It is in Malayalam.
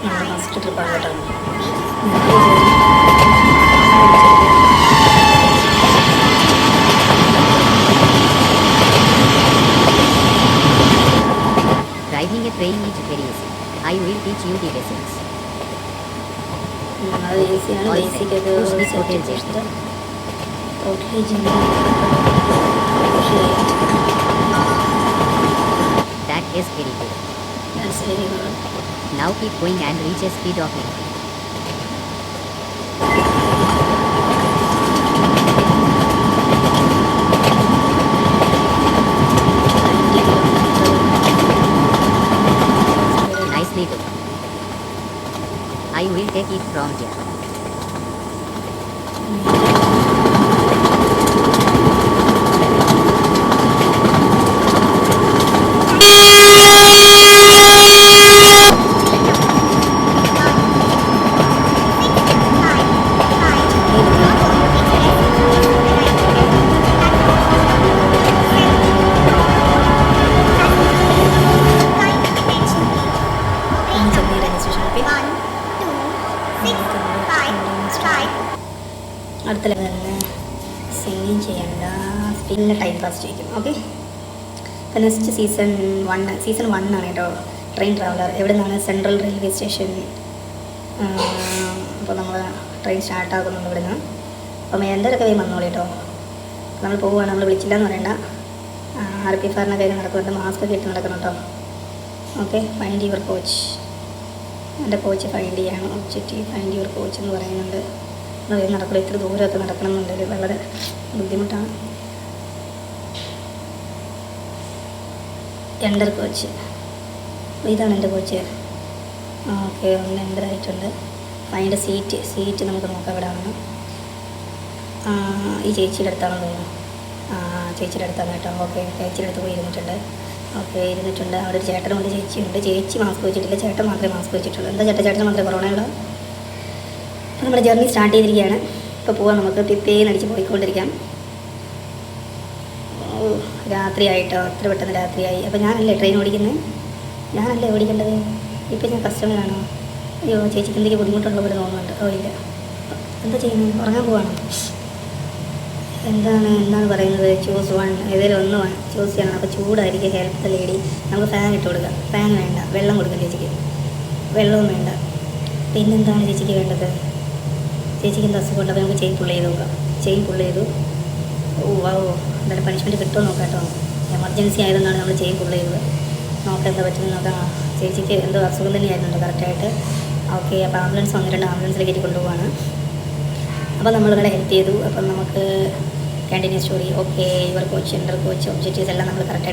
നമ്മുടെ ഫസ്റ്റ് ട്രിപ്പാണ് കേട്ടോ. Driving a train is very easy. I will teach you the basics. അത് ഈസിയാണ്. ബേസിക് ഒക്കെ That is very good. That's very good. Now keep going and reach a speed of 90. Nicely done. I will take it from here. അടുത്ത തന്നെ സിംഗിങ് ചെയ്യേണ്ട പിന്നെ ടൈം പാസ് ചെയ്യും. ഓക്കെ, അപ്പോൾ നെക്സ്റ്റ് സീസൺ 1 ആണ് കേട്ടോ. ട്രെയിൻ ട്രാവലർ എവിടെ നിന്നാണ്? Central railway station. അപ്പോൾ നമ്മൾ ട്രെയിൻ സ്റ്റാർട്ടാക്കുന്നുണ്ട് ഇവിടെ നിന്ന്. അപ്പോൾ മേന്തരൊക്കെ വേഗം വന്നോളൂ കേട്ടോ. നമ്മൾ പോവുകയാണ്. നമ്മൾ വിളിച്ചില്ല എന്ന് പറയണ്ട. RPFRൻ്റെ കാര്യം നടക്കുന്നുണ്ട്. മാസ്ക് ഒക്കെ ഇട്ട് നടക്കണം കേട്ടോ. Okay, find your coach. എൻ്റെ കോച്ച് ഫൈൻഡ് ചെയ്യാണ്. ഒബ്ജക്റ്റീവ് ഫൈൻഡ് യുവർ കോച്ച് എന്ന് പറയുന്നുണ്ട്. വേഗം നടക്കില്ല. ഇത്ര ദൂരമൊക്കെ നടക്കണമെന്നുണ്ടെങ്കിൽ വളരെ ബുദ്ധിമുട്ടാണ്. Enter coach. ഇതാണ് എൻ്റെ കോച്ച്. ഓക്കെ, ഒന്ന് എൻ്റർ ആയിട്ടുണ്ട്. ഫൈൻഡ് സീറ്റ് നമുക്ക് നോക്കാം എവിടെയാണ്. ഈ ചേച്ചിയുടെ അടുത്താണെന്ന് തോന്നുന്നു. ചേച്ചിയുടെ അടുത്താണ് കേട്ടോ. ഓക്കെ, ചേച്ചിയുടെ അടുത്ത് പോയി ഇരുന്നിട്ടുണ്ട്. ഓക്കെ, ഇരുന്നിട്ടുണ്ട്. അവിടെ ഒരു ചേട്ടനുണ്ട്, ചേച്ചിയുണ്ട്. ചേച്ചി മാസ്ക് വെച്ചിട്ടില്ല, ചേട്ടൻ മാത്രമേ മാസ്ക് വെച്ചിട്ടുള്ളൂ. എന്താ ചേട്ടന് മാത്രമേ കൊറോണയുള്ളൂ. അപ്പോൾ നമ്മുടെ ജേർണി സ്റ്റാർട്ട് ചെയ്തിരിക്കുകയാണ്. ഇപ്പോൾ പോകാൻ നമുക്ക് പിപ്പേന്നടിച്ച് പോയിക്കൊണ്ടിരിക്കാം. രാത്രിയായിട്ടോ, എത്ര പെട്ടെന്ന് രാത്രിയായി. അപ്പോൾ ഞാനല്ലേ ട്രെയിൻ ഓടിക്കുന്നത്, ഞാനല്ലേ ഓടിക്കേണ്ടത്. ഇപ്പോൾ ഞാൻ കസ്റ്റമറാണോ? അയ്യോ, ചേച്ചിക്ക് എന്തെങ്കിലും ബുദ്ധിമുട്ടുള്ള പോലെ തോന്നുന്നുണ്ട്. ഓ ഇല്ല, എന്താ ചെയ്യുന്നത്? ഉറങ്ങാൻ പോവാണോ? എന്താണ് പറയുന്നത്? ചൂസ് 1, ഏതെങ്കിലും ഒന്ന് ചൂസ് ചെയ്യണം. അപ്പോൾ ചൂടായിരിക്കും. Help the lady. നമുക്ക് ഫാൻ ഇട്ട് കൊടുക്കാം. ഫാൻ വേണ്ട, വെള്ളം കൊടുക്കാം ചേച്ചിക്ക്. വെള്ളവും വേണ്ട. പിന്നെന്താണ് ചേച്ചിക്ക് വേണ്ടത്? ചേച്ചിക്ക് എന്താ അസുഖമുണ്ട്? അപ്പോൾ നമുക്ക് ചെയിൻ പുള്ള് ചെയ്ത് നോക്കാം. ചെയിൻ പുള്ള് ചെയ്തു. എന്തായാലും പണിഷ്മെൻറ്റ് കിട്ടുമോ നോക്കാം കേട്ടോ. എമർജൻസി ആയതുകൊണ്ടാണ് നമ്മൾ ചെയിൻ പുള്ള് ചെയ്തത്. നോക്കാം എന്താ പറ്റുമെന്ന് നോക്കാം. ചേച്ചിക്ക് എന്തോ അസുഖം തന്നെയായിരുന്നുണ്ട് കറക്റ്റായിട്ട്. ഓക്കെ, അപ്പോൾ ആംബുലൻസ് വന്നിട്ടുണ്ട്. ആംബുലൻസിലേക്ക് കയറ്റി കൊണ്ടുപോവാണ്. അപ്പോൾ നമ്മളിവിടെ ഹെൽപ്പ് ചെയ്തു. അപ്പം നമുക്ക് continue story. Okay, your coach, enter coach, objectives എല്ലാം നമ്മൾ കറക്റ്റായിട്ട്